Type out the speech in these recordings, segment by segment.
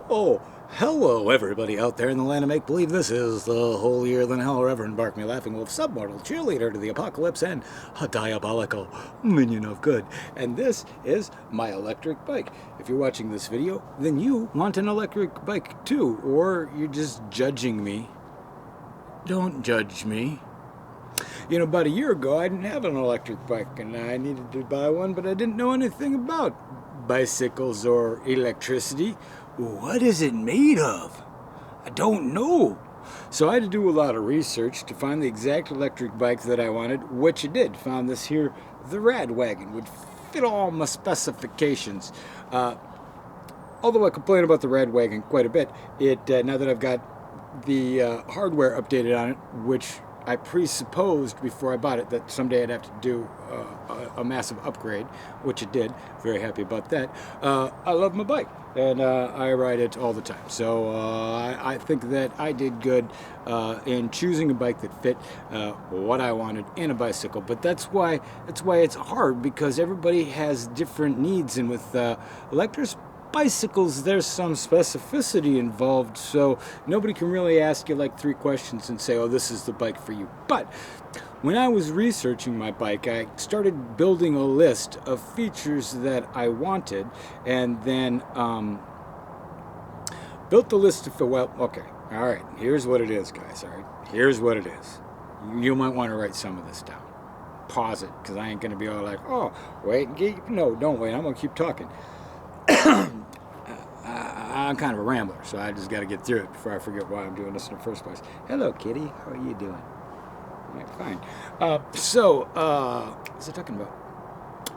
Oh, hello everybody out there in the land of make-believe. This is the holier-than-hell Reverend Bark Me Laughing Wolf, submortal cheerleader to the apocalypse and a diabolical minion of good. And this is my electric bike. If you're watching this video, then you want an electric bike too, or you're just judging me. Don't judge me. You know, about a year ago, I didn't have an electric bike, and I needed to buy one, but I didn't know anything about bicycles or electricity. What is it made of? I don't know. So I had to do a lot of research to find the exact electric bike that I wanted, which I did. Found this here, the Rad Wagon, would fit all my specifications. Although I complain about the Rad Wagon quite a bit, now that I've got the hardware updated on it, which I presupposed before I bought it that someday I'd have to do a massive upgrade, which it did. Very happy about that. I love my bike, and I ride it all the time. So I think that I did good in choosing a bike that fit what I wanted in a bicycle. But that's why it's hard, because everybody has different needs, and with electric bicycles, there's some specificity involved, so nobody can really ask you like 3 questions and say, oh, this is the bike for you. But when I was researching my bike, I started building a list of features that I wanted, and then built the list of, well, okay, all right, here's what it is, guys, all right, here's what it is. You might want to write some of this down. Pause it, because I ain't going to be all like, oh, wait, no, don't wait, I'm going to keep talking. I'm kind of a rambler, so I just got to get through it before I forget why I'm doing this in the first place. Hello, kitty. How are you doing? Yeah, fine. What's I talking about?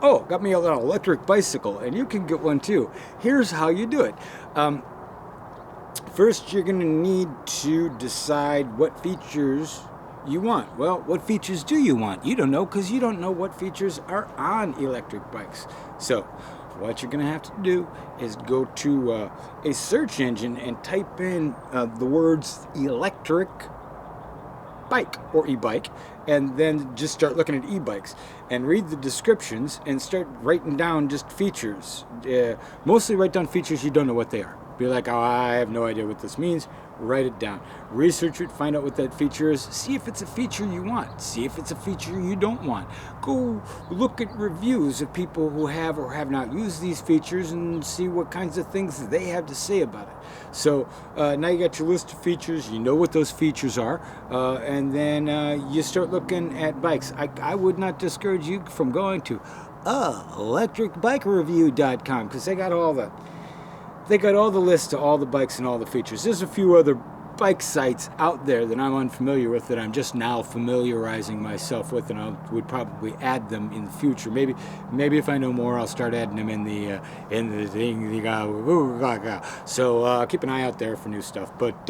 Oh, got me an electric bicycle, and you can get one too. Here's how you do it. First, you're going to need to decide what features you want. Well, what features do you want? You don't know, because you don't know what features are on electric bikes. So what you're going to have to do is go to a search engine and type in the words electric bike or e-bike, and then just start looking at e-bikes and read the descriptions and start writing down just features. Mostly write down features you don't know what they are. Be like, oh, I have no idea what this means. Write it down. Research it, find out what that feature is. See if it's a feature you want. See if it's a feature you don't want. Go look at reviews of people who have or have not used these features and see what kinds of things they have to say about it. So now you got your list of features. You know what those features are. And then you start looking at bikes. I would not discourage you from going to electricbikereview.com, because they got all the lists of all the bikes and all the features. There's a few other bike sites out there that I'm unfamiliar with that I'm just now familiarizing myself with, and I would probably add them in the future. Maybe if I know more, I'll start adding them in the thing. So keep an eye out there for new stuff. But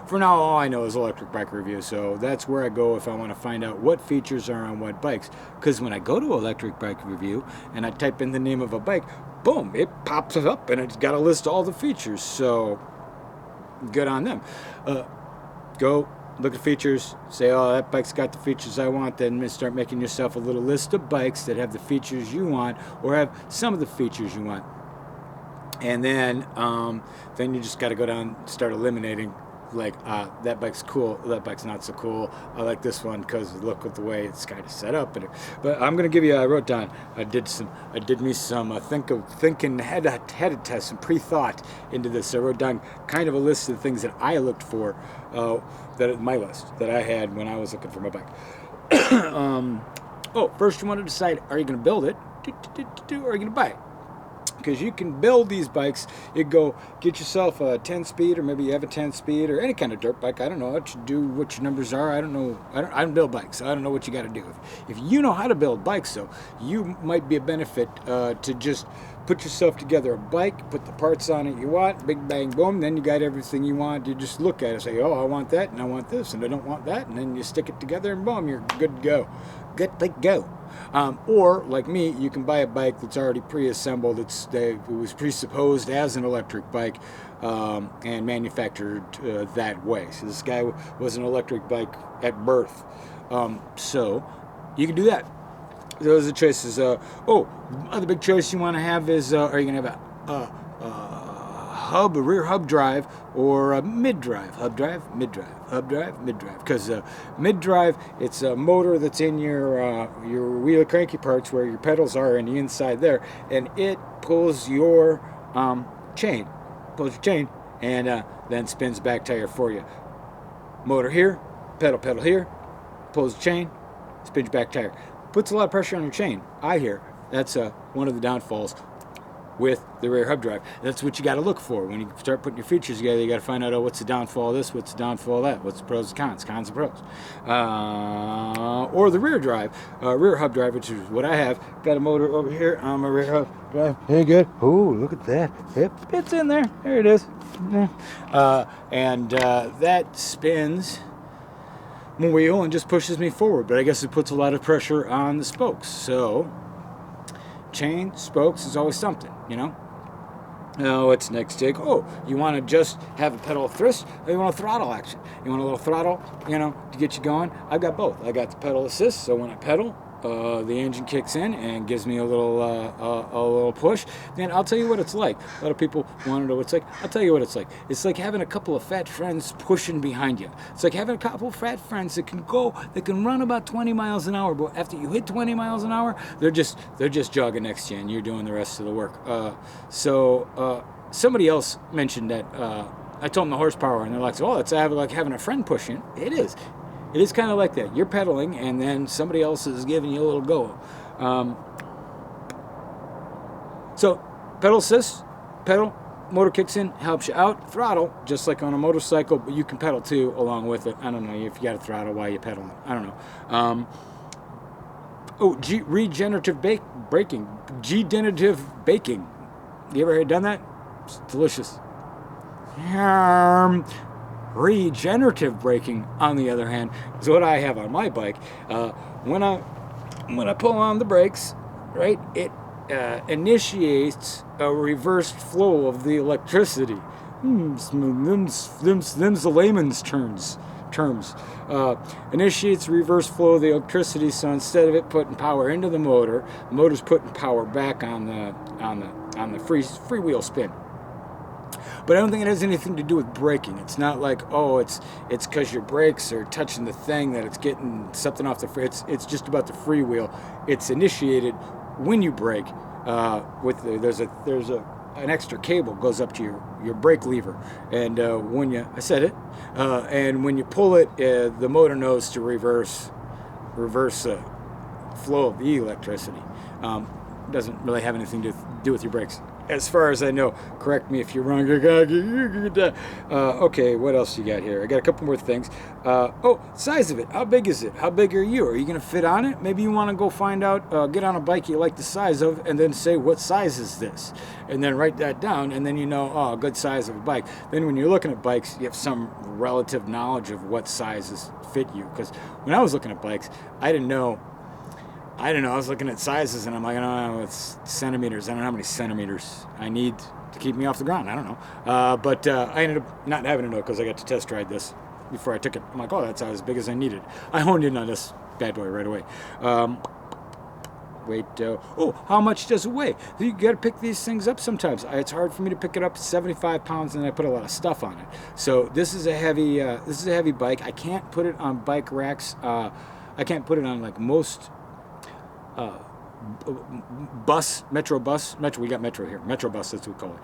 for now, all I know is Electric Bike Review, so that's where I go if I want to find out what features are on what bikes. Because when I go to Electric Bike Review and I type in the name of a bike, boom, it pops up and it's got a list of all the features. So good on them. Go look at features, say, oh, that bike's got the features I want, then start making yourself a little list of bikes that have the features you want, or have some of the features you want. And then you just got to go down and start eliminating, like, that bike's cool, that bike's not so cool, I like this one because look at the way it's kind of set up. But I'm going to give you, I wrote down, I did me some thinking, had to test some pre-thought into this. I wrote down kind of a list of things that I looked for, my list that I had when I was looking for my bike. First you want to decide, are you going to build it, or are you going to buy it? Because you can build these bikes. You go get yourself a 10-speed, or maybe you have a 10-speed, or any kind of dirt bike. I don't know what you do, what your numbers are. I don't know. I don't build bikes, so I don't know what you got to do. If you know how to build bikes, though, you might be a benefit to just put yourself together a bike, put the parts on it you want, big bang boom, then you got everything you want. You just look at it and say, oh, I want that, and I want this, and I don't want that, and then you stick it together, and boom, you're good to go. Good to go. Or, like me, you can buy a bike that's already pre-assembled. It was presupposed as an electric bike and manufactured that way. So this guy was an electric bike at birth. So you can do that. Those are the choices. Other big choice you want to have is, are you going to have hub, a rear hub drive, or a mid drive, hub drive, mid drive, hub drive, mid drive. Because mid drive, it's a motor that's in your wheel cranky parts where your pedals are and the inside there, and it pulls your chain, and then spins back tire for you. Motor here, pedal here, pulls the chain, spins back tire. Puts a lot of pressure on your chain. I hear that's one of the downfalls with the rear hub drive. That's what you got to look for when you start putting your features together. You got to find out, oh, what's the downfall of this, what's the downfall of that, what's the pros and cons and pros. Or the rear drive, rear hub drive, which is what I have. Got a motor over here on my rear hub drive. Hey, good. Oh, look at that. It's in there. There it is. And that spins my wheel and just pushes me forward. But I guess it puts a lot of pressure on the spokes. So chain, spokes is always something, you know. Now, what's next, Jake? Oh, you want to just have a pedal thrust, or you want a throttle action? You want a little throttle, you know, to get you going? I've got both. I got the pedal assist, so when I pedal, the engine kicks in and gives me a little push. Then I'll tell you what it's like. A lot of people want to know what it's like. I'll tell you what it's like. It's like having a couple of fat friends pushing behind you. It's like having a couple of fat friends that can run about 20 miles an hour, but after you hit 20 miles an hour, they're just jogging next to you, and you're doing the rest of the work. Somebody else mentioned that. I told them the horsepower, and they're like, "Oh, it's like having a friend pushing." It is. It is kind of like that. You're pedaling, and then somebody else is giving you a little go. So, pedal assist, pedal, motor kicks in, helps you out. Throttle, just like on a motorcycle, but you can pedal too along with it. I don't know if you got a throttle while you're pedaling. I don't know. Regenerative braking. Regenerative baking. You ever done that? It's delicious. Regenerative braking, on the other hand, is what I have on my bike. When I pull on the brakes, right, it initiates a reversed flow of the electricity. Them's the layman's terms. Initiates reverse flow of the electricity, so instead of it putting power into the motor's putting power back on the freewheel spin. But I don't think it has anything to do with braking. It's not like, oh, it's because your brakes are touching the thing that it's getting something off the free. It's just about the freewheel. It's initiated when you brake. There's an extra cable goes up to your brake lever, and and when you pull it, the motor knows to reverse flow of the electricity. Doesn't really have anything to do with your brakes. As far as I know, correct me if you're wrong. Okay, what else you got here? I got a couple more things. Size of it. How big is it? How big are you? Are you going to fit on it? Maybe you want to go find out, get on a bike you like the size of, and then say, what size is this? And then write that down, and then you know, a good size of a bike. Then when you're looking at bikes, you have some relative knowledge of what sizes fit you. Because when I was looking at bikes, I didn't know. I was looking at sizes, and I'm like, I don't know, it's centimeters. I don't know how many centimeters I need to keep me off the ground. I don't know. But I ended up not having to know because I got to test ride this before I took it. I'm like, oh, that's as big as I needed. I honed in on this bad boy right away. How much does it weigh? You got to pick these things up sometimes. It's hard for me to pick it up. 75 pounds, and I put a lot of stuff on it. So this is a heavy bike. I can't put it on bike racks. I can't put it on like most metro, we got metro here, metro bus, that's what we call it.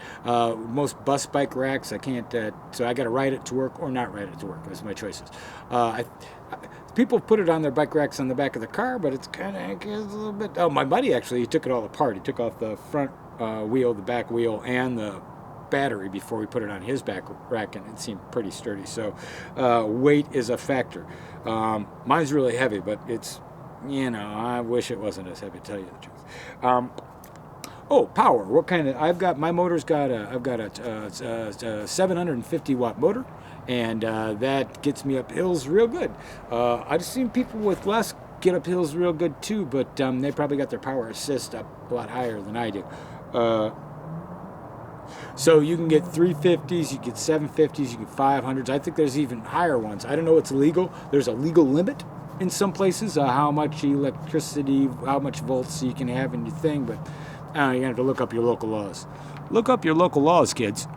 Most bus bike racks, I can't, so I got to ride it to work or not ride it to work. Those are my choices. People put it on their bike racks on the back of the car, but it's kind of a little bit, my buddy actually, he took it all apart. He took off the front wheel, the back wheel, and the battery before we put it on his back rack, and it seemed pretty sturdy. So weight is a factor. Mine's really heavy, but it's, I wish it wasn't as heavy, to tell you the truth. Power. What kind of? My motor's got I've got a 750 watt motor, and that gets me up hills real good. I've seen people with less get up hills real good too, but they probably got their power assist up a lot higher than I do. So you can get 350s, you get 750s, you get 500s. I think there's even higher ones. I don't know what's legal. There's a legal limit in some places, how much electricity, how much volts you can have in your thing, but you have to look up your local laws. Look up your local laws, kids.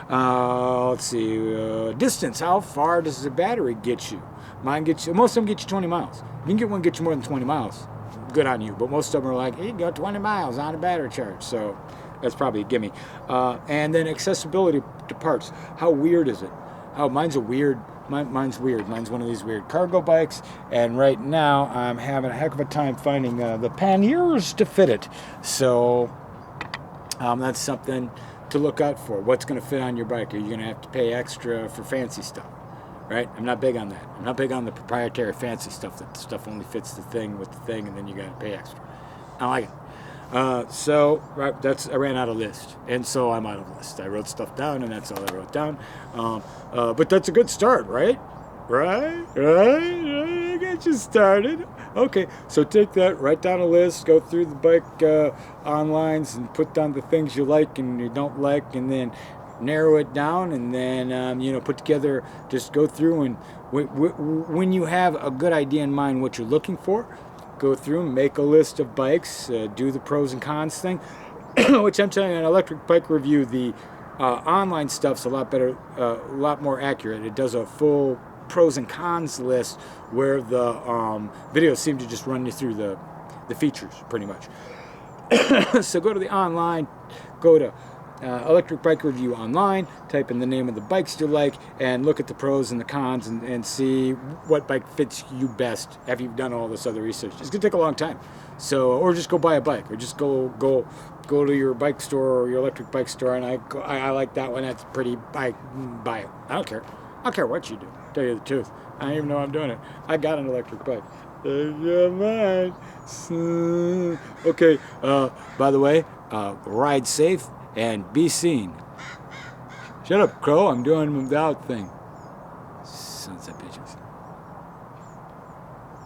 Let's see, distance. How far does the battery get you? Mine gets you, most of them get you 20 miles. You can get one get you more than 20 miles. Good on you. But most of them are like, hey, you go 20 miles on a battery charge. So that's probably a gimme. And then accessibility to parts. How weird is it? Oh, mine's a weird. Mine's weird. Mine's one of these weird cargo bikes, and right now I'm having a heck of a time finding the panniers to fit it. So that's something to look out for. What's going to fit on your bike? Are you going to have to pay extra for fancy stuff? Right? I'm not big on that. I'm not big on the proprietary fancy stuff. That stuff only fits the thing with the thing, and then you got to pay extra. I don't like it. So right, I ran out of list, and so I'm out of list. I wrote stuff down, and that's all I wrote down. But that's a good start, right? Right? I get you started. Okay, so take that, write down a list, go through the bike onlines, and put down the things you like and you don't like, and then narrow it down, and then put together. Just go through, and when you have a good idea in mind what you're looking for, go through and make a list of bikes, do the pros and cons thing, which I'm telling you, an electric bike review, the online stuff's a lot better, a lot more accurate. It does a full pros and cons list where the videos seem to just run you through the features pretty much. So go to the online, go to electric bike review online, type in the name of the bikes you like, and look at the pros and the cons, and see what bike fits you best after you've done all this other research. It's gonna take a long time, so or just go buy a bike, or just go to your bike store or your electric bike store, and I like that one. That's pretty. Buy it. I don't care what you do. Tell you the truth, I don't even know I'm doing it. I got an electric bike. Mine. Okay. By the way, ride safe and be seen. Shut up, Crow. I'm doing the out thing. Sons of bitches.